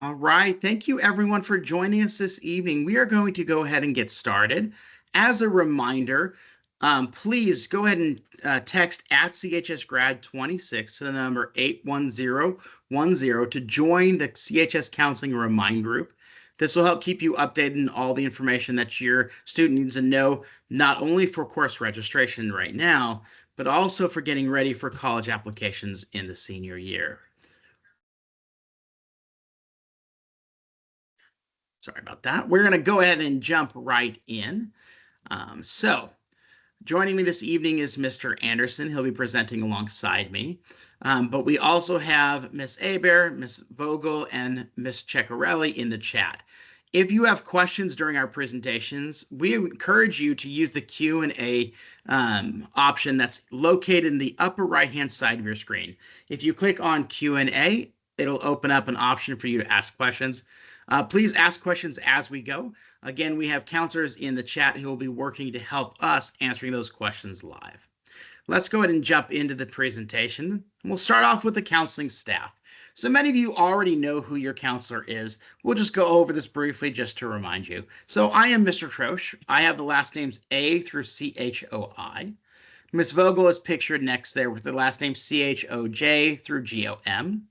All right. Thank you, everyone, for joining us this evening. We are going to go ahead and get started. As a reminder, please go ahead and text at CHS Grad 26 to the number 81010 to join the CHS Counseling Remind Group. This will help keep you updated on all the information that your student needs to know, not only for course registration right now, but also for getting ready for college applications in the senior year. Sorry about that. We're going to go ahead and jump right in. Joining me this evening is Mr. Anderson. He'll be presenting alongside me. But we also have Miss Aber, Miss Vogel, and Miss Ceccarelli in the chat. If you have questions during our presentations, we encourage you to use the Q&A option that's located in the upper right-hand side of your screen. If you click on Q&A, it'll open up an option for you to ask questions. Please ask questions as we go. Again, we have counselors in the chat who will be working to help us answering those questions live. Let's go ahead and jump into the presentation. We'll start off with the counseling staff. So many of you already know who your counselor is. We'll just go over this briefly just to remind you. So I am Mr. Troche. I have the last names A through CHOI. Ms. Vogel is pictured next there with the last name CHOJ through GOM.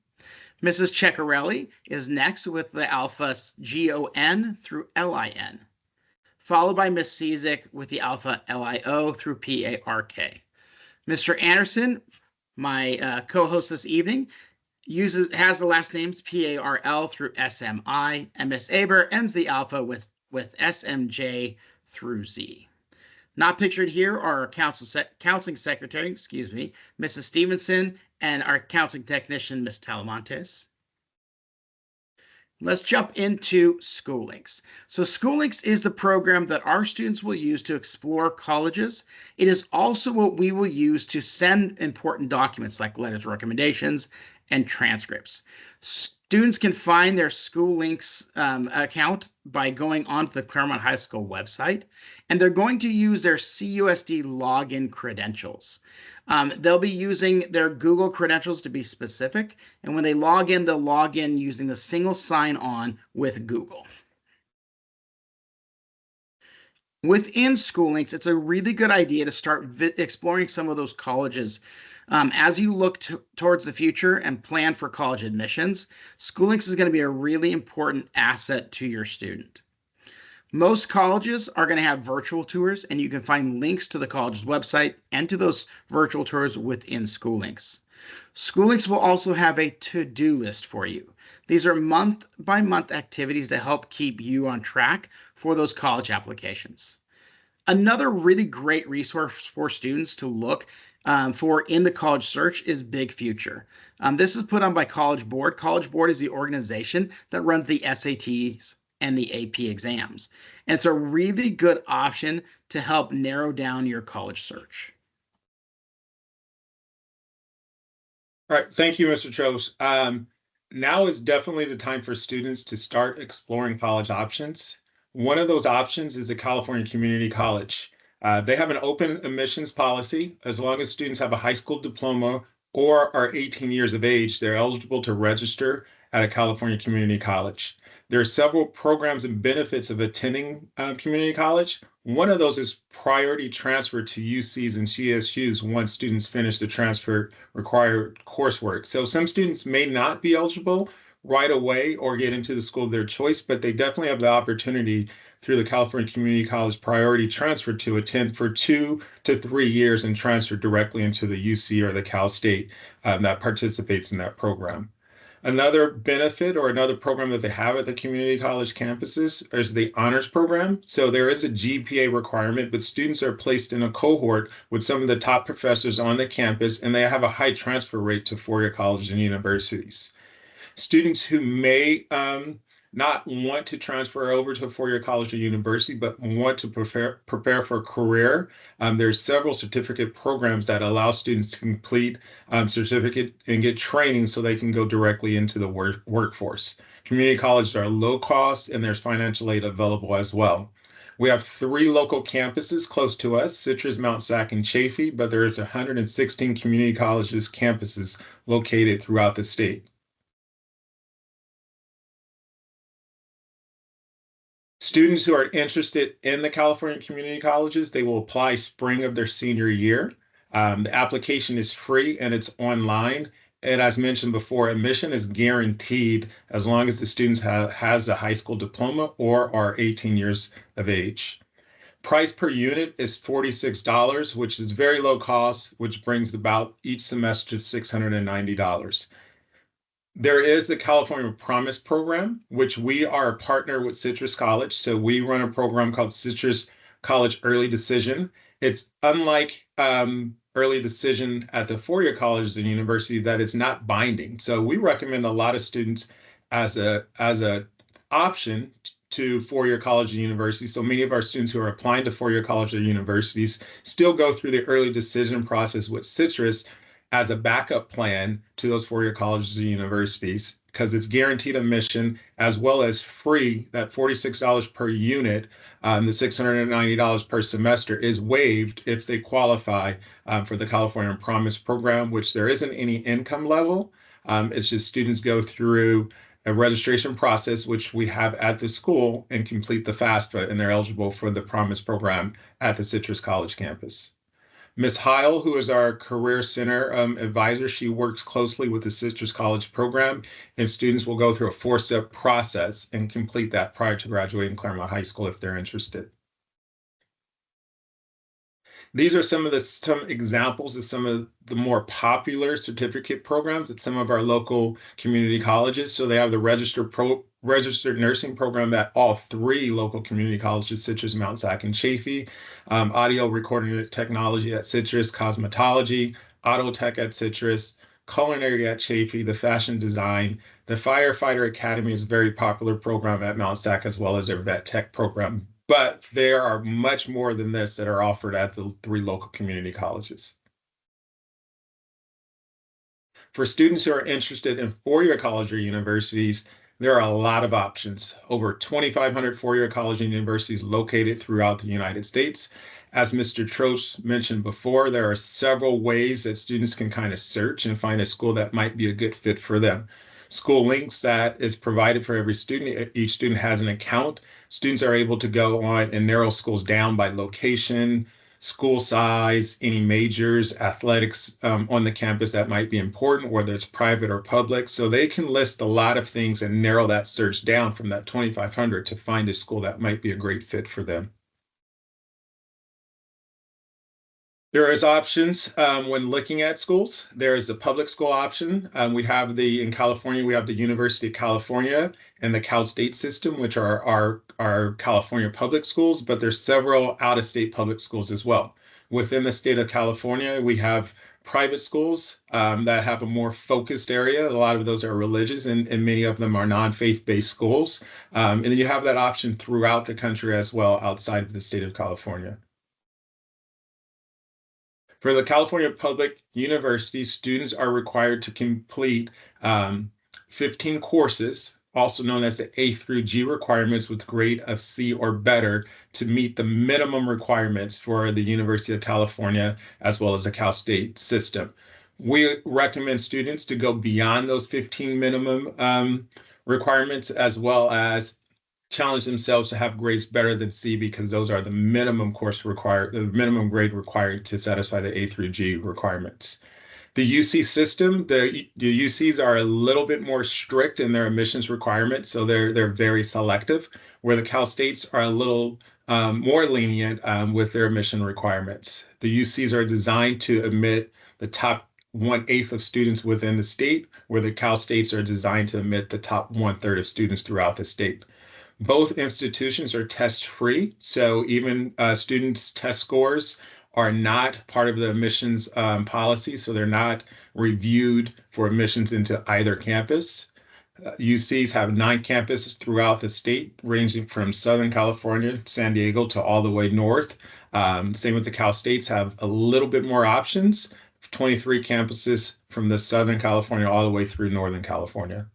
Mrs. Ceccarelli is next with the alpha GON through LIN, followed by Ms. Cizik with the alpha LIO through PARK. Mr. Anderson, my co-host this evening, has the last names PARL through SMI, and Ms. Aber ends the alpha with SMJ through Z. Not pictured here are our counseling secretary, Mrs. Stevenson, and our counseling technician, Ms. Talamontes. Let's jump into SchoolLinks. So SchoolLinks is the program that our students will use to explore colleges. It is also what we will use to send important documents like letters of recommendations and transcripts. Students can find their SchoolLinks account by going onto the Claremont High School website, and they're going to use their CUSD login credentials. They'll be using their Google credentials to be specific, and when they log in, they'll log in using the single sign-on with Google. Within SchoolLinks, it's a really good idea to start exploring some of those colleges. As you look towards the future and plan for college admissions, SchoolLinks is going to be a really important asset to your student. Most colleges are going to have virtual tours, and you can find links to the college's website and to those virtual tours within SchoolLinks. SchoolLinks will also have a to-do list for you. These are month-by-month activities to help keep you on track for those college applications. Another really great resource for students to look for in the college search is Big Future. This is put on by College Board. College Board is the organization that runs the SATs and the AP exams. And it's a really good option to help narrow down your college search. All right, thank you, Mr. Troche. Now is definitely the time for students to start exploring college options. One of those options is a California Community College. They have an open admissions policy. As long as students have a high school diploma or are 18 years of age, they're eligible to register at a California Community College. There are several programs and benefits of attending community college. One of those is priority transfer to UCs and CSUs once students finish the transfer required coursework. So some students may not be eligible right away or get into the school of their choice, but they definitely have the opportunity through the California Community College priority transfer to attend for 2 to 3 years and transfer directly into the UC or the Cal State that participates in that program. Another benefit or another program that they have at the community college campuses is the honors program. So there is a GPA requirement, but students are placed in a cohort with some of the top professors on the campus, and they have a high transfer rate to four-year colleges and universities. Students who may not want to transfer over to a four-year college or university, but want to prepare for a career. There's several certificate programs that allow students to complete certificate and get training so they can go directly into the workforce. Community colleges are low cost and there's financial aid available as well. We have 3 local campuses close to us, Citrus, Mount Sac, and Chaffee, but there's 116 community colleges campuses located throughout the state. Students who are interested in the California community colleges, they will apply spring of their senior year. The application is free and it's online. And as mentioned before, admission is guaranteed as long as the students has a high school diploma or are 18 years of age. Price per unit is $46, which is very low cost, which brings about each semester to $690. There is the California Promise Program, which we are a partner with Citrus College. So we run a program called Citrus College Early Decision. It's unlike early decision at the four-year colleges and university that is not binding. So we recommend a lot of students as a option to four-year college and university. So many of our students who are applying to four-year college or universities still go through the early decision process with Citrus as a backup plan to those four-year colleges and universities because it's guaranteed admission as well as free. That $46 per unit, the $690 per semester is waived if they qualify for the California Promise Program, which there isn't any income level. It's just students go through a registration process, which we have at the school, and complete the FAFSA, and they're eligible for the Promise Program at the Citrus College campus. Ms. Heil, who is our Career Center advisor, she works closely with the Citrus College program, and students will go through a four-step process and complete that prior to graduating Claremont High School if they're interested. These are some examples of some of the more popular certificate programs at some of our local community colleges. So they have the registered nursing program at all three local community colleges, Citrus, Mount SAC, and Chaffey, audio recording technology at Citrus, cosmetology, auto tech at Citrus, culinary at Chaffey, the fashion design. The firefighter academy is a very popular program at Mount SAC, as well as their vet tech program. But there are much more than this that are offered at the three local community colleges. For students who are interested in four-year college or universities, there are a lot of options. Over 2,500 four-year college and universities located throughout the United States. As Mr. Trost mentioned before, there are several ways that students can kind of search and find a school that might be a good fit for them. School links that is provided for every student. Each student has an account. Students are able to go on and narrow schools down by location, school size, any majors, athletics on the campus that might be important, whether it's private or public. So they can list a lot of things and narrow that search down from that 2,500 to find a school that might be a great fit for them. There is options when looking at schools. There is the public school option. In California, we have the University of California and the Cal State system, which are our California public schools, but there's several out-of-state public schools as well. Within the state of California, we have private schools that have a more focused area. A lot of those are religious and many of them are non-faith-based schools. And then you have that option throughout the country as well outside of the state of California. For the California Public University, students are required to complete 15 courses, also known as the A through G requirements with grade of C or better to meet the minimum requirements for the University of California as well as the Cal State system. We recommend students to go beyond those 15 minimum requirements as well as challenge themselves to have grades better than C because those are the minimum grade required to satisfy the A through G requirements. The UC system, the UCs are a little bit more strict in their admissions requirements, so they're very selective, where the Cal States are a little more lenient with their admission requirements. The UCs are designed to admit the top 1/8 of students within the state, where the Cal States are designed to admit the top 1/3 of students throughout the state. Both institutions are test-free, so even students' test scores are not part of the admissions policy, so they're not reviewed for admissions into either campus. UCs have 9 campuses throughout the state, ranging from Southern California, San Diego, to all the way north. Same with the Cal States, have a little bit more options, 23 campuses from the Southern California all the way through Northern California.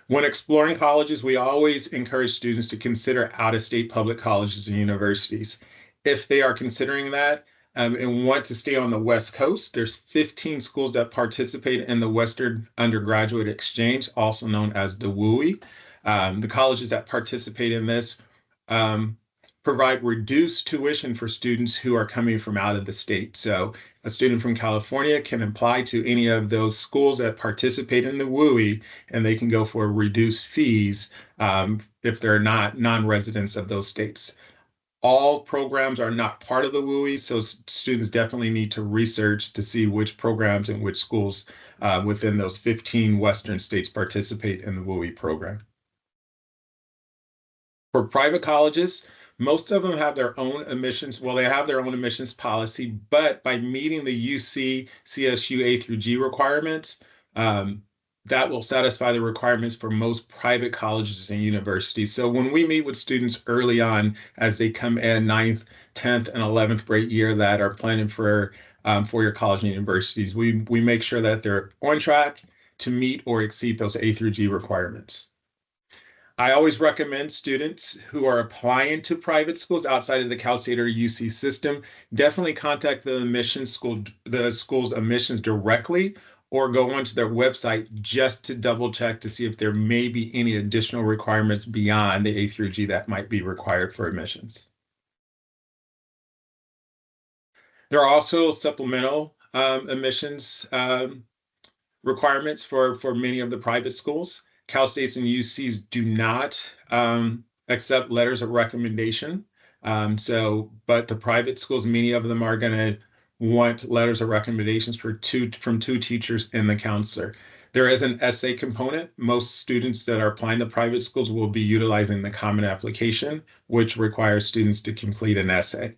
When exploring colleges, we always encourage students to consider out-of-state public colleges and universities. If they are considering that and want to stay on the West Coast, there's 15 schools that participate in the Western Undergraduate Exchange, also known as the WUI. The colleges that participate in this um, provide reduced tuition for students who are coming from out of the state. So a student from California can apply to any of those schools that participate in the WUI, and they can go for reduced fees if they're not non-residents of those states. All programs are not part of the WUI, so students definitely need to research to see which programs and which schools within those 15 Western states participate in the WUI program. For private colleges, most of them have their own admissions. Well, they have their own admissions policy, but by meeting the UC CSU A through G requirements, that will satisfy the requirements for most private colleges and universities. So when we meet with students early on as they come in 9th, 10th, and 11th grade year that are planning for your college and universities, we make sure that they're on track to meet or exceed those A through G requirements. I always recommend students who are applying to private schools outside of the Cal State or UC system, definitely contact the school's admissions directly, or go onto their website just to double check to see if there may be any additional requirements beyond the A through G that might be required for admissions. There are also supplemental admissions requirements for many of the private schools. Cal States and UCs do not accept letters of recommendation. But the private schools, many of them are going to want letters of recommendations from two teachers and the counselor. There is an essay component. Most students that are applying to private schools will be utilizing the Common Application, which requires students to complete an essay.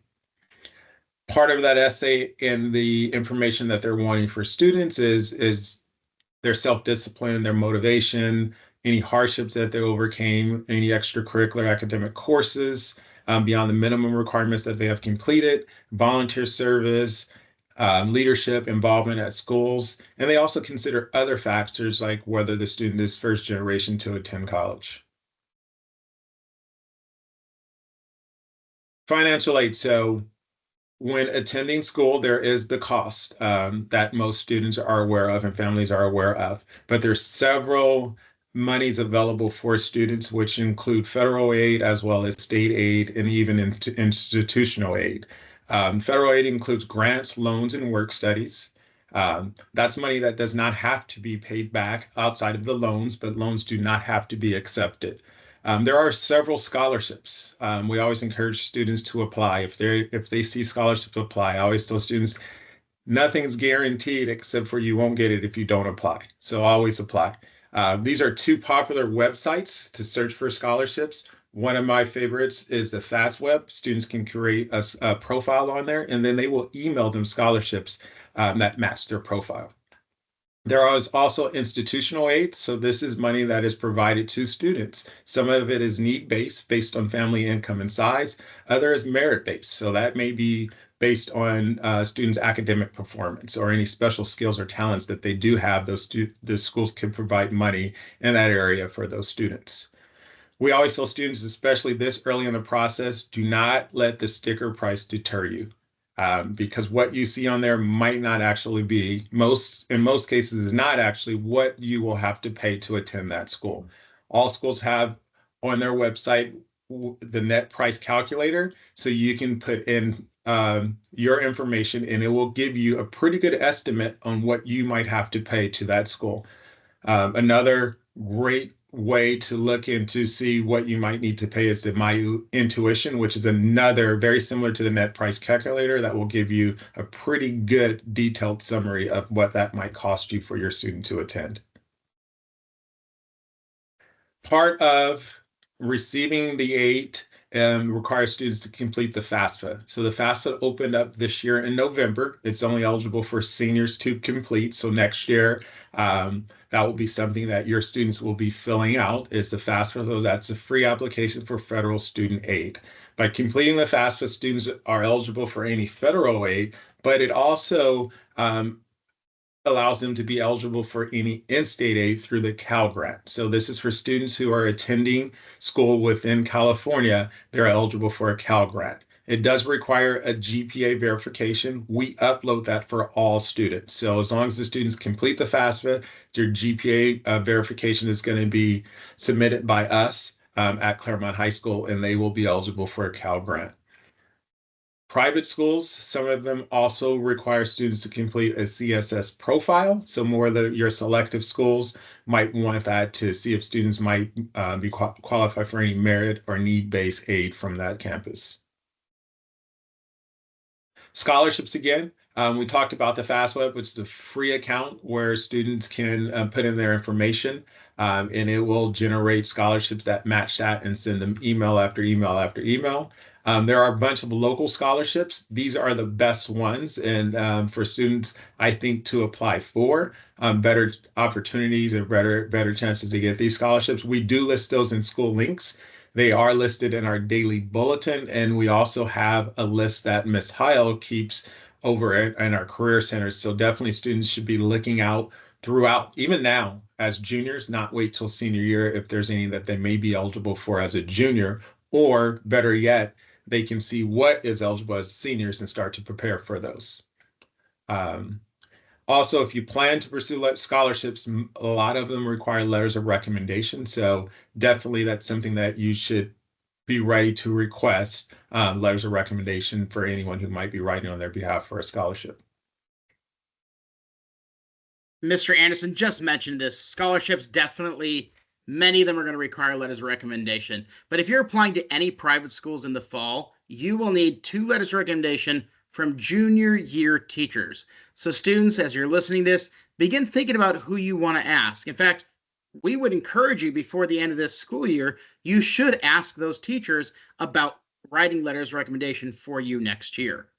Part of that essay and the information that they're wanting for students is their self-discipline, their motivation, any hardships that they overcame, any extracurricular academic courses beyond the minimum requirements that they have completed, volunteer service, leadership, involvement at schools. And they also consider other factors like whether the student is first generation to attend college. Financial aid. So when attending school, there is the cost that most students are aware of and families are aware of, but there's several monies available for students, which include federal aid as well as state aid and even institutional aid. Federal aid includes grants, loans, and work studies. That's money that does not have to be paid back outside of the loans, but loans do not have to be accepted. There are several scholarships. We always encourage students to apply. If they see scholarships apply, I always tell students, nothing's guaranteed except for you won't get it if you don't apply. So always apply. These are two popular websites to search for scholarships. One of my favorites is the FastWeb. Students can create a profile on there, and then they will email them scholarships that match their profile. There is also institutional aid. So this is money that is provided to students. Some of it is need-based, based on family income and size. Other is merit-based. So that may be based on students' academic performance or any special skills or talents that they do have. The schools can provide money in that area for those students. We always tell students, especially this early in the process, do not let the sticker price deter you. Because what you see on there might not actually be, in most cases, is not actually what you will have to pay to attend that school. All schools have on their website the net price calculator, so you can put in your information and it will give you a pretty good estimate on what you might have to pay to that school. Another great way to look into see what you might need to pay is the My Intuition, which is another very similar to the net price calculator that will give you a pretty good detailed summary of what that might cost you for your student to attend. Part of receiving the aid requires students to complete the FAFSA. So the FAFSA opened up this year in November. It's only eligible for seniors to complete. So next year, that will be something that your students will be filling out is the FAFSA. So that's a free application for federal student aid. By completing the FAFSA, students are eligible for any federal aid, but it also allows them to be eligible for any in-state aid through the Cal Grant. So this is for students who are attending school within California. They're eligible for a Cal Grant. It does require a GPA verification. We upload that for all students. So as long as the students complete the FAFSA, their GPA verification is going to be submitted by us at Claremont High School, and they will be eligible for a Cal Grant. Private schools, some of them also require students to complete a CSS profile. So more of your selective schools might want that to see if students might be qualified for any merit or need-based aid from that campus. Scholarships again. We talked about the FastWeb, which is the free account where students can put in their information, and it will generate scholarships that match that and send them email after email after email. There are a bunch of local scholarships. These are the best ones, and for students, I think, to apply for better opportunities and better chances to get these scholarships. We do list those in school links. They are listed in our daily bulletin, and we also have a list that Ms. Heil keeps over in our career centers. So definitely students should be looking out throughout, even now as juniors, not wait till senior year if there's any that they may be eligible for as a junior, or better yet, they can see what is eligible as seniors and start to prepare for those. Also, if you plan to pursue scholarships, a lot of them require letters of recommendation. So definitely that's something that you should be ready to request letters of recommendation for anyone who might be writing on their behalf for a scholarship. Mr. Anderson just mentioned this. Scholarships, definitely, many of them are going to require letters of recommendation. But if you're applying to any private schools in the fall, you will need 2 letters of recommendation from junior year teachers. So students, as you're listening to this, begin thinking about who you want to ask. In fact, we would encourage you before the end of this school year, you should ask those teachers about writing letters of recommendation for you next year.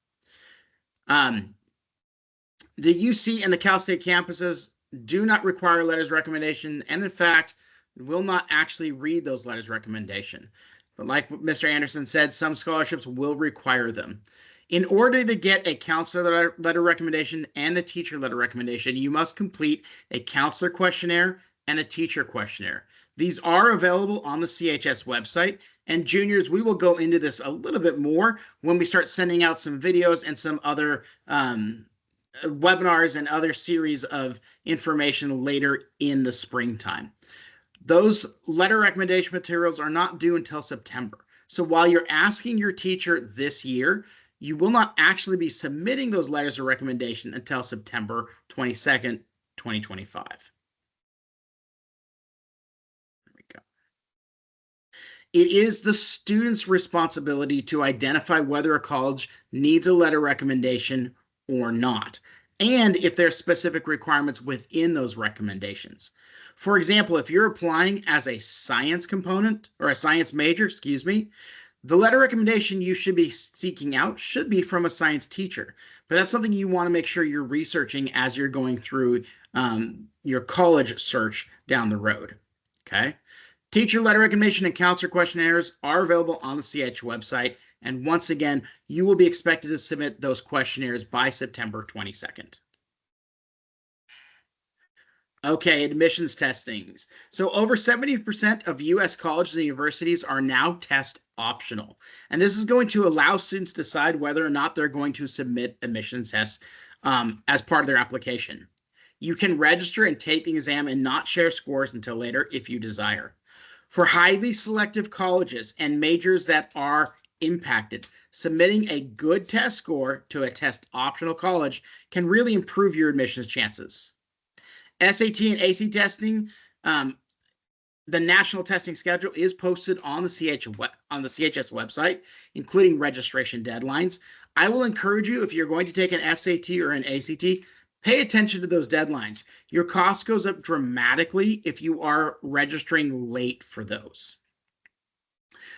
The UC and the Cal State campuses do not require letters of recommendation, and in fact, will not actually read those letters of recommendation. But like Mr. Anderson said, some scholarships will require them. In order to get a counselor letter recommendation and a teacher letter recommendation, you must complete a counselor questionnaire and a teacher questionnaire. These are available on the CHS website, and juniors, we will go into this a little bit more when we start sending out some videos and some other webinars and other series of information later in the springtime. Those letter recommendation materials are not due until September. So while you're asking your teacher this year, you will not actually be submitting those letters of recommendation until September 22nd, 2025. There we go. It is the student's responsibility to identify whether a college needs a letter recommendation or not, and if there are specific requirements within those recommendations. For example, if you're applying as a science component or a science major, the letter recommendation you should be seeking out should be from a science teacher, but that's something you want to make sure you're researching as you're going through your college search down the road, okay? Teacher letter recommendation and counselor questionnaires are available on the CH website. And once again, you will be expected to submit those questionnaires by September 22nd. Okay, admissions testings. So over 70% of U.S. colleges and universities are now test optional. And this is going to allow students to decide whether or not they're going to submit admissions tests as part of their application. You can register and take the exam and not share scores until later if you desire. For highly selective colleges and majors that are impacted, submitting a good test score to a test optional college can really improve your admissions chances. SAT and AC testing, the national testing schedule is posted on the CHS website, including registration deadlines. I will encourage you, if you're going to take an SAT or an ACT, pay attention to those deadlines. Your cost goes up dramatically if you are registering late for those.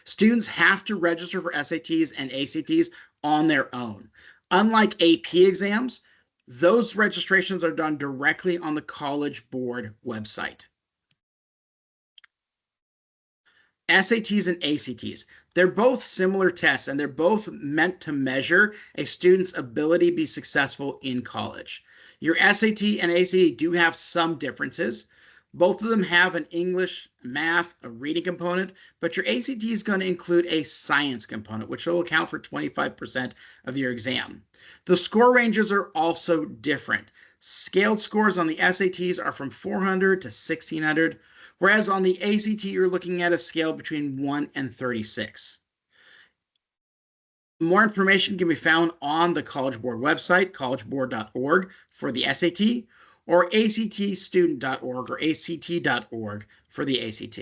Students have to register for SATs and ACTs on their own. Unlike AP exams, those registrations are done directly on the College Board website. SATs and ACTs, they're both similar tests, and they're both meant to measure a student's ability to be successful in college. Your SAT and ACT do have some differences. Both of them have an English, math, a reading component, but your ACT is going to include a science component, which will account for 25% of your exam. The score ranges are also different. Scaled scores on the SATs are from 400 to 1600, whereas on the ACT, you're looking at a scale between 1 and 36. More information can be found on the College Board website, collegeboard.org for the SAT, or actstudent.org or act.org for the ACT.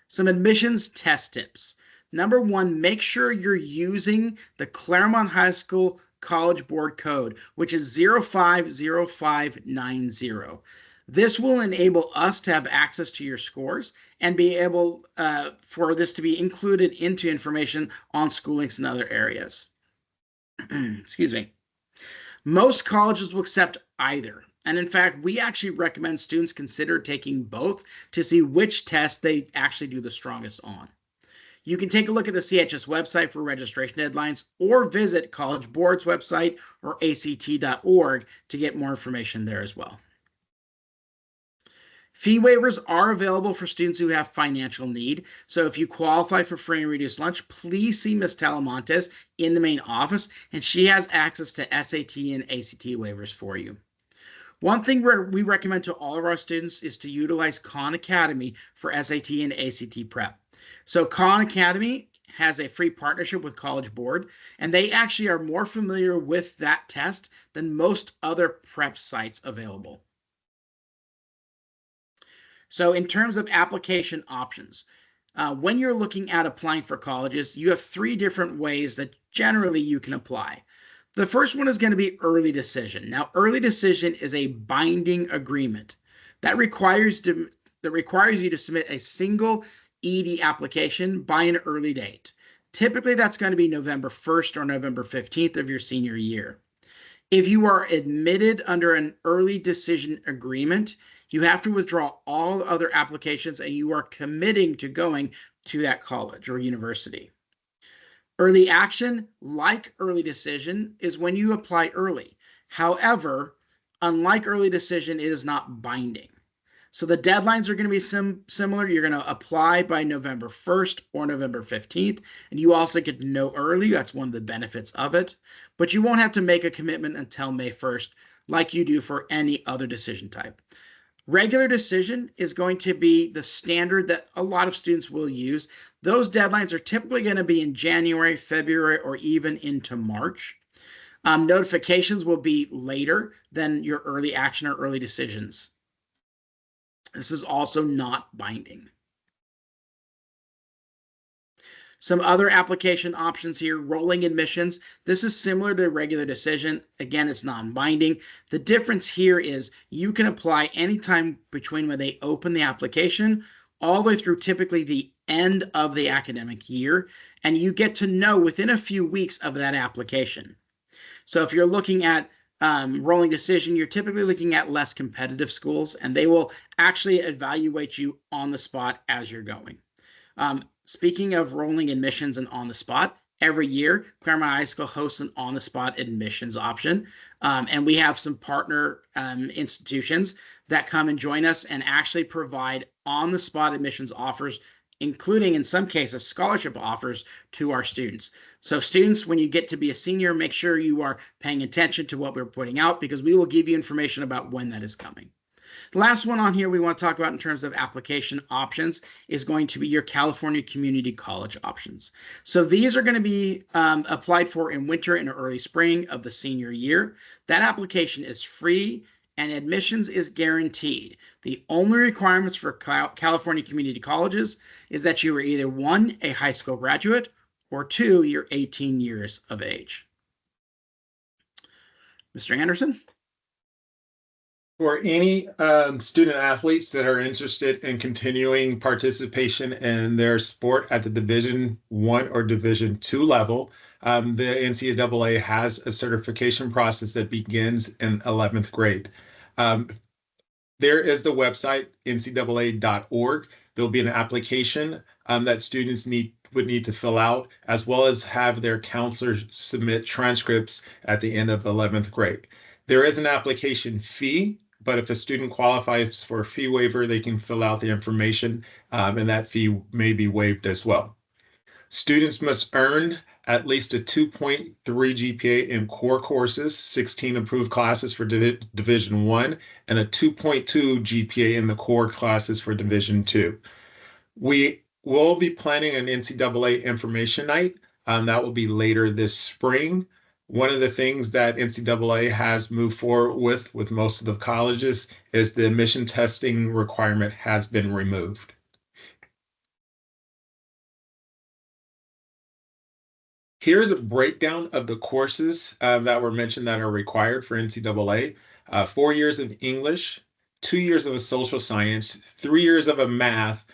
Some admissions test tips. Number one, make sure you're using the Claremont High School College Board code, which is 050590. This will enable us to have access to your scores and be able for this to be included into information on SchoolLinks and other areas. Excuse me. Most colleges will accept either. And in fact, we actually recommend students consider taking both to see which test they actually do the strongest on. You can take a look at the CHS website for registration deadlines or visit College Board's website or act.org to get more information there as well. Fee waivers are available for students who have financial need. So if you qualify for free and reduced lunch, please see Ms. Talamontes in the main office, and she has access to SAT and ACT waivers for you. One thing we recommend to all of our students is to utilize Khan Academy for SAT and ACT prep. So Khan Academy has a free partnership with College Board, and they actually are more familiar with that test than most other prep sites available. So in terms of application options, when you're looking at applying for colleges, you have 3 different ways that generally you can apply. The first one is going to be early decision. Now, early decision is a binding agreement that requires you to submit a single ED application by an early date. Typically, that's going to be November 1st or November 15th of your senior year. If you are admitted under an early decision agreement, you have to withdraw all other applications and you are committing to going to that college or university. Early action, like early decision, is when you apply early. However, unlike early decision, it is not binding. So the deadlines are going to be similar. You're going to apply by November 1st or November 15th, and you also get to know early. That's one of the benefits of it. But you won't have to make a commitment until May 1st like you do for any other decision type. Regular decision is going to be the standard that a lot of students will use. Those deadlines are typically going to be in January, February, or even into March. Notifications will be later than your early action or early decisions. This is also not binding. Some other application options here, rolling admissions. This is similar to a regular decision. Again, it's non-binding. The difference here is you can apply anytime between when they open the application all the way through typically the end of the academic year, and you get to know within a few weeks of that application. So if you're looking at rolling decision, you're typically looking at less competitive schools, and they will actually evaluate you on the spot as you're going. Speaking of rolling admissions and on the spot, every year Claremont High School hosts an on the spot admissions option. And we have some partner institutions that come and join us and actually provide on the spot admissions offers, including in some cases scholarship offers to our students. So students, when you get to be a senior, make sure you are paying attention to what we're putting out, because we will give you information about when that is coming. The last one on here we want to talk about in terms of application options is going to be your California Community College options. So these are going to be applied for in winter and early spring of the senior year. That application is free and admissions is guaranteed. The only requirements for California community colleges is that you are either 1, a high school graduate, or 2, you're 18 years of age. Mr. Anderson? For any student athletes that are interested in continuing participation in their sport at the Division I or Division II level, the NCAA has a certification process that begins in 11th grade. There is the website, ncaa.org. There'll be an application that students would need to fill out, as well as have their counselors submit transcripts at the end of 11th grade. There is an application fee, but if a student qualifies for a fee waiver, they can fill out the information, and that fee may be waived as well. Students must earn at least a 2.3 GPA in core courses, 16 approved classes for Division 1, and a 2.2 GPA in the core classes for Division 2. We will be planning an NCAA information night. That will be later this spring. One of the things that NCAA has moved forward with most of the colleges is the admission testing requirement has been removed. Here's a breakdown of the courses that were mentioned that are required for NCAA. 4 years of English, 2 years of a social science, 3 years of a math.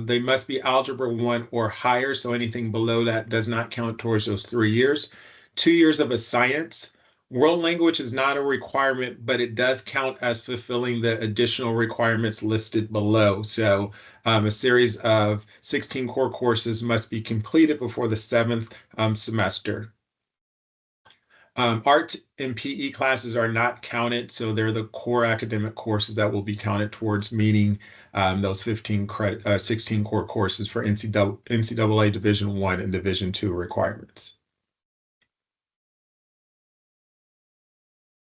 They must be Algebra 1 or higher, so anything below that does not count towards those 3 years. 2 years of a science. World language is not a requirement, but it does count as fulfilling the additional requirements listed below. So a series of 16 core courses must be completed before the 7th semester. Art and PE classes are not counted, so they're the core academic courses that will be counted towards meeting those 16 core courses for NCAA Division 1 and Division 2 requirements.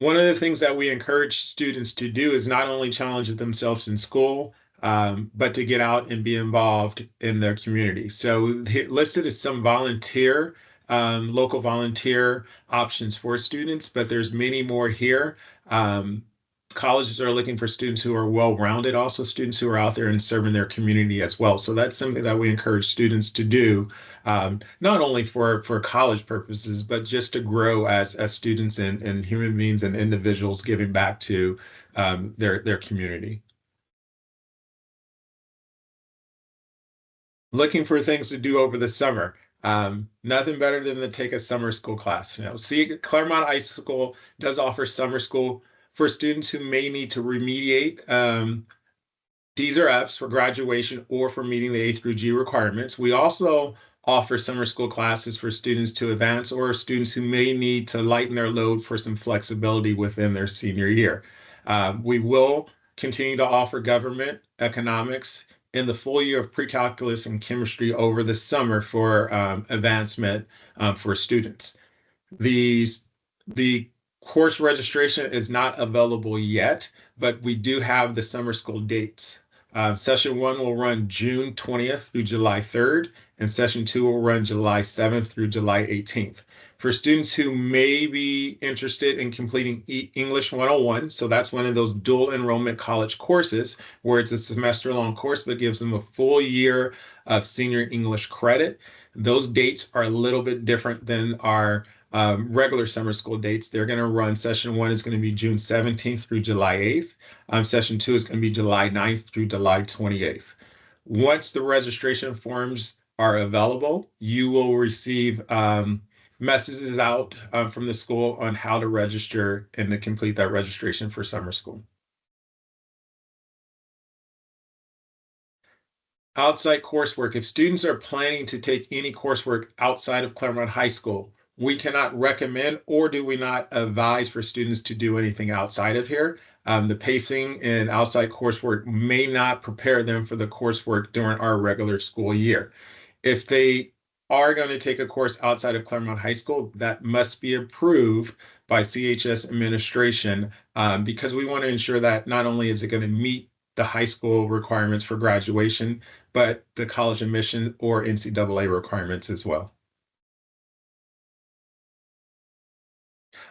One of the things that we encourage students to do is not only challenge themselves in school, but to get out and be involved in their community. So listed is some local volunteer options for students, but there's many more here. Colleges are looking for students who are well-rounded, also students who are out there and serving their community as well. So that's something that we encourage students to do, not only for college purposes, but just to grow as students and human beings and individuals giving back to their community. Looking for things to do over the summer. Nothing better than to take a summer school class. Claremont High School does offer summer school for students who may need to remediate D's or F's for graduation or for meeting the A through G requirements. We also offer summer school classes for students to advance or students who may need to lighten their load for some flexibility within their senior year. We will continue to offer government, economics, in the full year of pre-calculus and chemistry over the summer for advancement for students. The course registration is not available yet, but we do have the summer school dates. Session 1 will run June 20th through July 3rd, and session 2 will run July 7th through July 18th. For students who may be interested in completing English 101, so that's one of those dual enrollment college courses where it's a semester-long course but gives them a full year of senior English credit. Those dates are a little bit different than our regular summer school dates. They're going to run session 1 is going to be June 17th through July 8th. Session 2 is going to be July 9th through July 28th. Once the registration forms are available, you will receive messages out from the school on how to register and to complete that registration for summer school. Outside coursework. If students are planning to take any coursework outside of Claremont High School, we cannot recommend or do we not advise for students to do anything outside of here. The pacing and outside coursework may not prepare them for the coursework during our regular school year. If they are going to take a course outside of Claremont High School, that must be approved by CHS administration because we want to ensure that not only is it going to meet the high school requirements for graduation, but the college admission or NCAA requirements as well.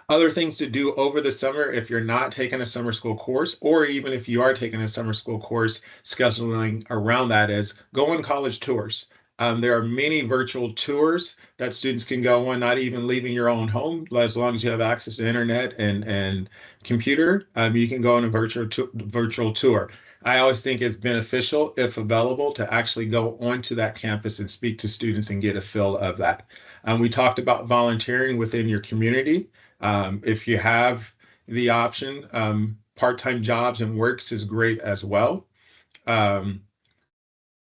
Other things to do over the summer if you're not taking a summer school course, or even if you are taking a summer school course, scheduling around that is go on college tours. There are many virtual tours that students can go on, not even leaving your own home, as long as you have access to internet and computer, you can go on a virtual tour. I always think it's beneficial, if available, to actually go onto that campus and speak to students and get a feel of that. We talked about volunteering within your community. If you have the option, part-time jobs and works is great as well.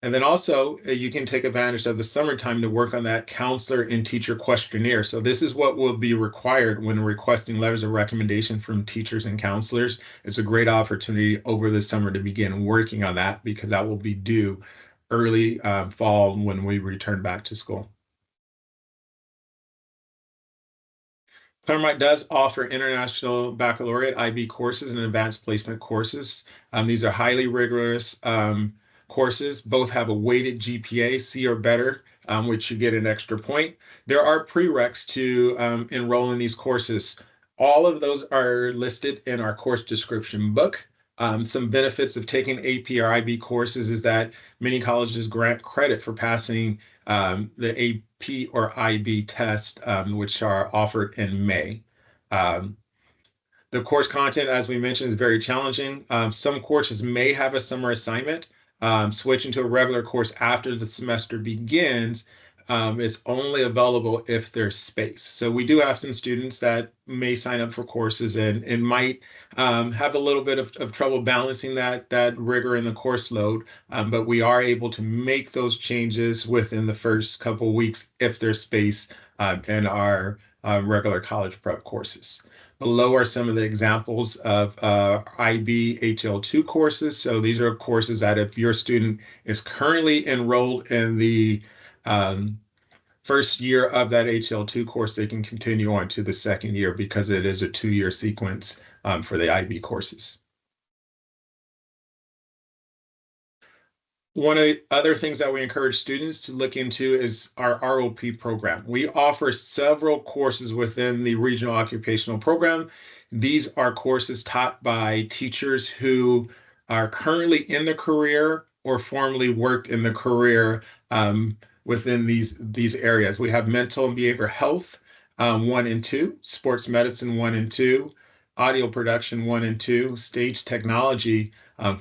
And then also you can take advantage of the summertime to work on that counselor and teacher questionnaire. So this is what will be required when requesting letters of recommendation from teachers and counselors. It's a great opportunity over the summer to begin working on that because that will be due early fall when we return back to school. Claremont does offer International Baccalaureate IB courses and advanced placement courses. These are highly rigorous courses. Both have a weighted GPA, C or better, which you get an extra point. There are prereqs to enroll in these courses. All of those are listed in our course description book. Some benefits of taking AP or IB courses is that many colleges grant credit for passing the AP or IB test, which are offered in May. The course content, as we mentioned, is very challenging. Some courses may have a summer assignment. Switching to a regular course after the semester begins is only available if there's space. So we do have some students that may sign up for courses and might have a little bit of trouble balancing that rigor in the course load, but we are able to make those changes within the first couple weeks if there's space in our regular college prep courses. Below are some of the examples of IB HL2 courses. So these are courses that if your student is currently enrolled in the first year of that HL2 course, they can continue on to the second year because it is a 2-year sequence for the IB courses. One of the other things that we encourage students to look into is our ROP program. We offer several courses within the regional occupational program. These are courses taught by teachers who are currently in the career or formerly worked in the career within these areas. We have mental and behavioral health 1 and 2, sports medicine 1 and 2, audio production 1 and 2, stage technology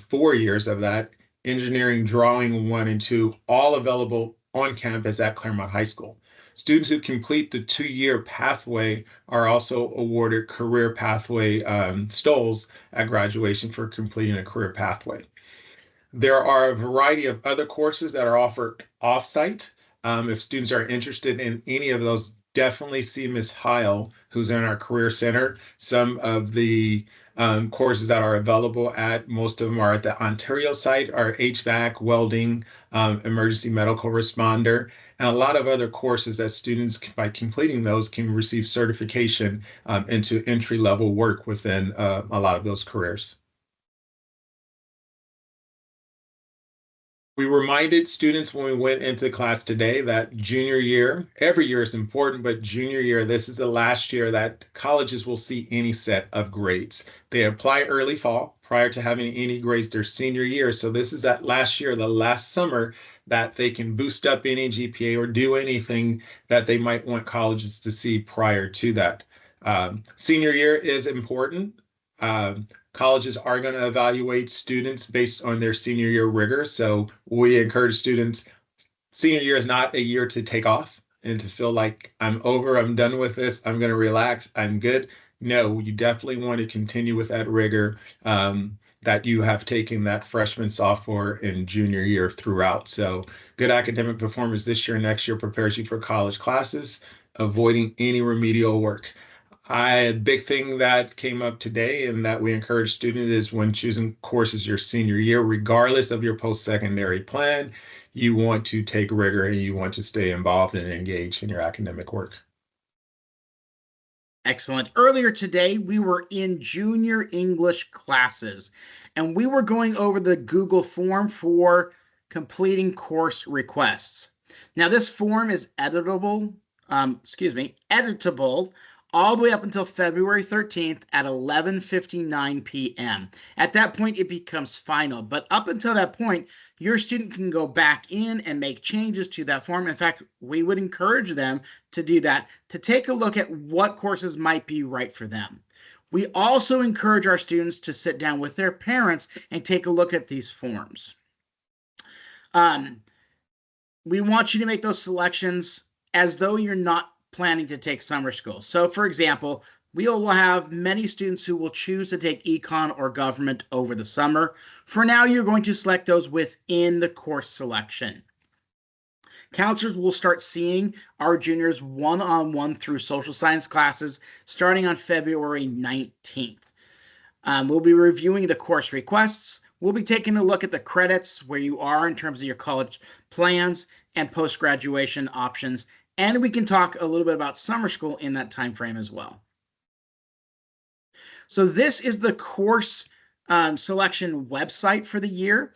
4 years of that, engineering drawing 1 and 2, all available on campus at Claremont High School. Students who complete the 2-year pathway are also awarded career pathway stoles at graduation for completing a career pathway. There are a variety of other courses that are offered offsite. If students are interested in any of those, definitely see Ms. Heil, who's in our Career Center. Some of the courses that are available most of them are at the Ontario site, are HVAC, welding, emergency medical responder, and a lot of other courses that students, by completing those, can receive certification into entry-level work within a lot of those careers. We reminded students when we went into class today that junior year, every year is important, but junior year, this is the last year that colleges will see any set of grades. They apply early fall prior to having any grades their senior year. So this is that last year, the last summer, that they can boost up any GPA or do anything that they might want colleges to see prior to that. Senior year is important. Colleges are going to evaluate students based on their senior year rigor. So we encourage students, senior year is not a year to take off and to feel like I'm done with this, I'm going to relax, I'm good. No, you definitely want to continue with that rigor that you have taken that freshman, sophomore, and junior year throughout. So good academic performance this year, next year prepares you for college classes, avoiding any remedial work. A big thing that came up today and that we encourage students is when choosing courses your senior year, regardless of your post-secondary plan, you want to take rigor and you want to stay involved and engaged in your academic work. Excellent. Earlier today, we were in junior English classes, and we were going over the Google form for completing course requests. Now, this form is editable all the way up until February 13th at 11:59 p.m. At that point, it becomes final. But up until that point, your student can go back in and make changes to that form. In fact, we would encourage them to do that, to take a look at what courses might be right for them. We also encourage our students to sit down with their parents and take a look at these forms. We want you to make those selections as though you're not planning to take summer school. So for example, We will have many students who will choose to take econ or government over the summer. For now, you're going to select those within the course selection. Counselors will start seeing our juniors one-on-one through social science classes starting on February 19th. We'll be reviewing the course requests. We'll be taking a look at the credits, where you are in terms of your college plans and post-graduation options. And we can talk a little bit about summer school in that time frame as well. So this is the course selection website for the year.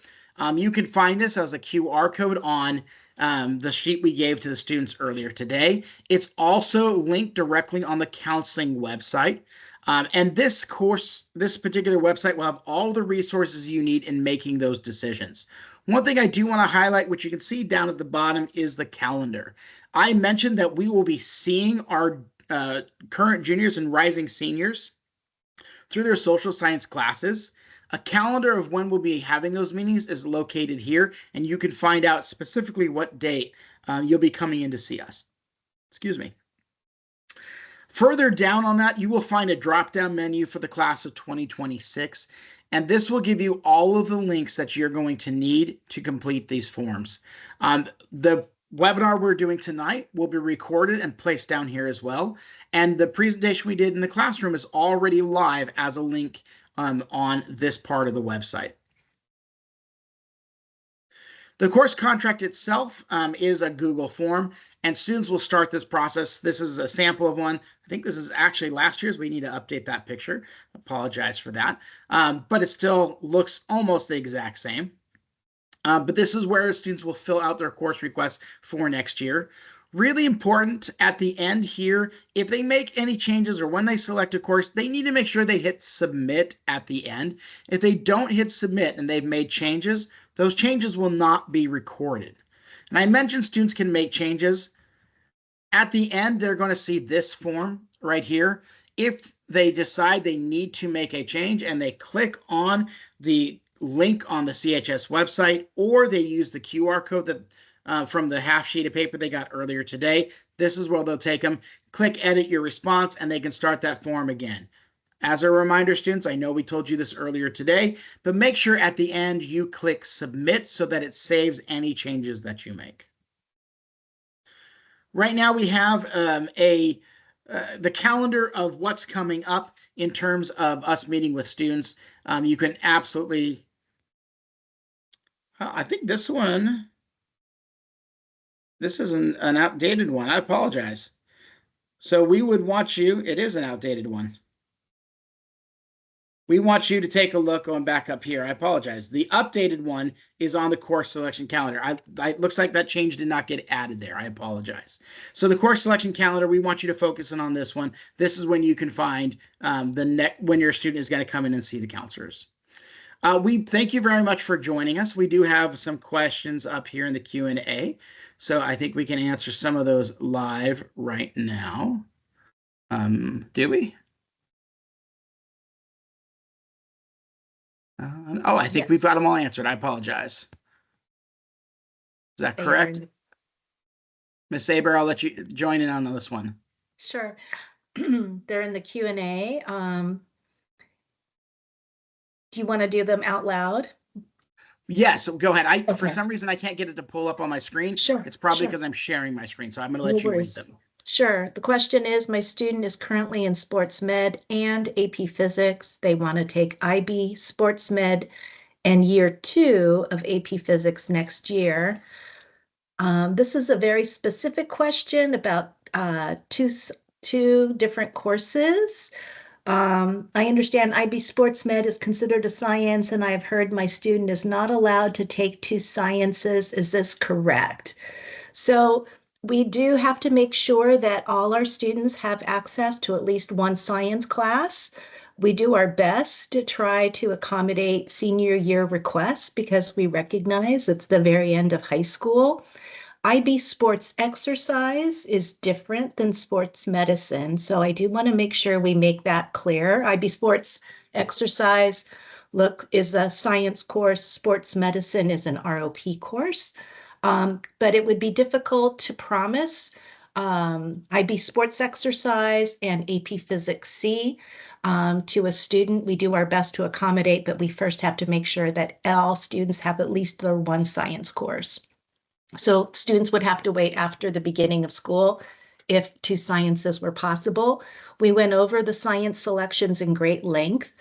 You can find this as a QR code on the sheet we gave to the students earlier today. It's also linked directly on the counseling website. And this particular website will have all the resources you need in making those decisions. One thing I do want to highlight, which you can see down at the bottom, is the calendar. I mentioned that we will be seeing our current juniors and rising seniors through their social science classes. A calendar of when we'll be having those meetings is located here, and you can find out specifically what date you'll be coming in to see us. Excuse me. Further down on that, you will find a drop-down menu for the class of 2026, and this will give you all of the links that you're going to need to complete these forms. The webinar we're doing tonight will be recorded and placed down here as well, and the presentation we did in the classroom is already live as a link on this part of the website. The course contract itself is a Google form, and students will start this process. This is a sample of one. I think this is actually last year's. We need to update that picture. Apologize for that. But it still looks almost the exact same. But this is where students will fill out their course requests for next year. Really important at the end here, if they make any changes or when they select a course, they need to make sure they hit submit at the end. If they don't hit submit and they've made changes, those changes will not be recorded. And I mentioned students can make changes. At the end, they're going to see this form right here. If they decide they need to make a change and they click on the link on the CHS website, or they use the QR code that from the half sheet of paper they got earlier today, this is where they'll take them. Click edit your response and they can start that form again. As a reminder, students, I know we told you this earlier today, but make sure at the end you click submit so that it saves any changes that you make. Right now we have the calendar of what's coming up in terms of us meeting with students. You can absolutely, I think this is an outdated one. I apologize. So we would want you, it is an outdated one. We want you to take a look going back up here. I apologize. The updated one is on the course selection calendar. It looks like that change did not get added there. I apologize. So the course selection calendar, we want you to focus in on this one. This is when you can find when your student is going to come in and see the counselors. We thank you very much for joining us. We do have some questions up here in the Q&A. So I think we can answer some of those live right now. Do we? I think we've got them all answered. I apologize. Is that correct? Ms. Aber, I'll let you join in on this one. Sure. They're in the Q&A. Do you want to do them out loud? Yes, so go ahead. Okay. For some reason, I can't get it to pull up on my screen. Sure. It's probably sure. because I'm sharing my screen, so I'm going to let you read them. Sure. The question is, my student is currently in sports med and AP physics. They want to take IB sports med and year 2 of AP physics next year. This is a very specific question about two different courses. I understand IB Sports Med is considered a science, and I've heard my student is not allowed to take 2 sciences. Is this correct? So we do have to make sure that all our students have access to at least 1 science class. We do our best to try to accommodate senior year requests because we recognize it's the very end of high school. IB sports exercise is different than sports medicine. So I do want to make sure we make that clear. IB sports exercise is a science course. Sports medicine is an ROP course. But it would be difficult to promise IB sports exercise and AP Physics C to a student. We do our best to accommodate, but we first have to make sure that all students have at least their one science course. So students would have to wait after the beginning of school if two sciences were possible. We went over the science selections in great length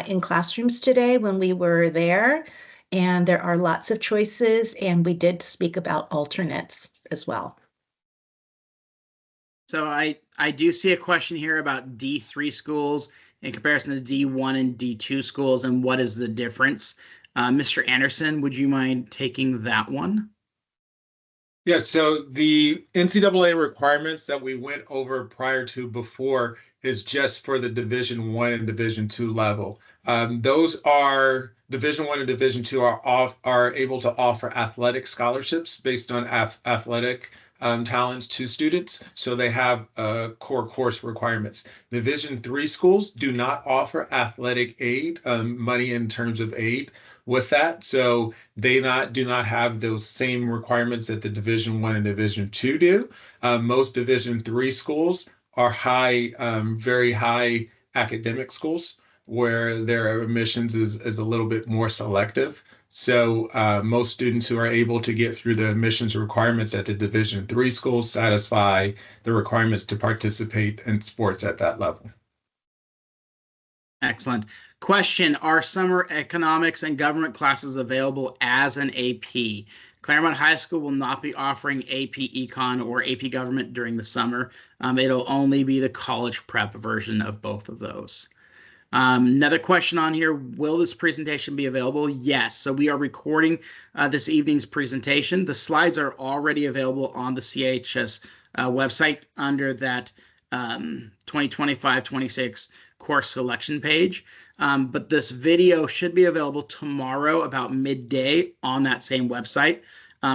in classrooms today when we were there, and there are lots of choices, and we did speak about alternates as well. So I do see a question here about D3 schools in comparison to D1 and D2 schools, and what is the difference? Mr. Anderson, would you mind taking that one? Yeah, so the NCAA requirements that we went over prior to before is just for the Division I and Division II level. Those are Division I and Division II are able to offer athletic scholarships based on athletic talents to students. So they have core course requirements. Division III schools do not offer athletic aid, money in terms of aid with that. So they do not have those same requirements that the Division I and Division II do. Most Division III schools are very high academic schools where their admissions is a little bit more selective. So most students who are able to get through the admissions requirements at the Division III schools satisfy the requirements to participate in sports at that level. Excellent. Question, are summer economics and government classes available as an AP? Claremont High School will not be offering AP Econ or AP Government during the summer. It'll only be the college prep version of both of those. Another question on here, will this presentation be available? Yes. So we are recording this evening's presentation. The slides are already available on the CHS website under that 2025-26 course selection page. But this video should be available tomorrow about midday on that same website.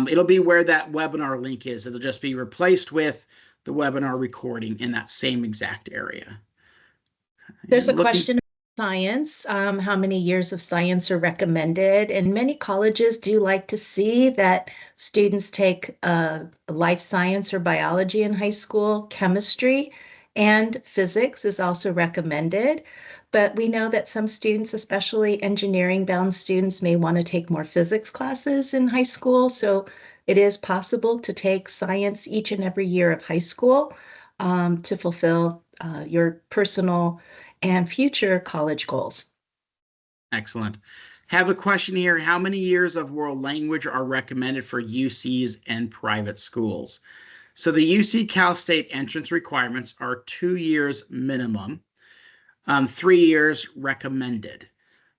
It'll be where that webinar link is. It'll just be replaced with the webinar recording in that same exact area. There's a question science, how many years of science are recommended? And many colleges do like to see that students take life science or biology in high school. Chemistry and physics is also recommended. But we know that some students, especially engineering-bound students, may want to take more physics classes in high school. So it is possible to take science each and every year of high school to fulfill your personal and future college goals. Excellent. Have a question here. How many years of world language are recommended for UCs and private schools? So the UC Cal State entrance requirements are 2 years minimum, 3 years recommended.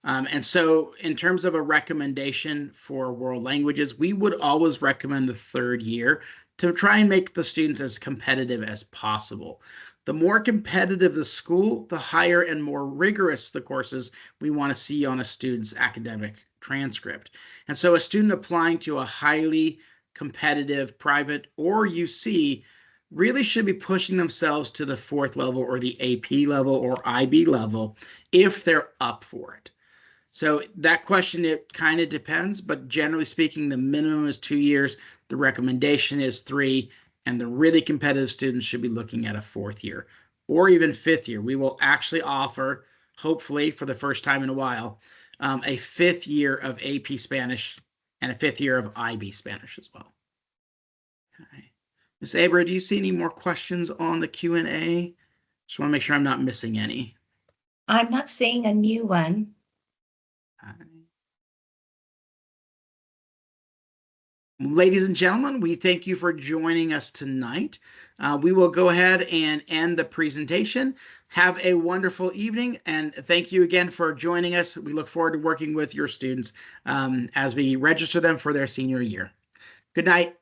And so in terms of a recommendation for world languages, we would always recommend the 3rd year to try and make the students as competitive as possible. The more competitive the school, the higher and more rigorous the courses we want to see on a student's academic transcript. And so a student applying to a highly competitive private or UC really should be pushing themselves to the 4th level or the AP level or IB level if they're up for it. So that question, it kind of depends, but generally speaking, the minimum is 2 years. The recommendation is 3. And the really competitive students should be looking at a 4th year or even 5th year. We will actually offer, hopefully for the first time in a while, a 5th year of AP Spanish and a 5th year of IB Spanish as well. Okay. Ms. Aber, do you see any more questions on the Q&A? Just want to make sure I'm not missing any. I'm not seeing a new one. Okay. Ladies and gentlemen, we thank you for joining us tonight. We will go ahead and end the presentation. Have a wonderful evening, and thank you again for joining us. We look forward to working with your students as we register them for their senior year. Good night.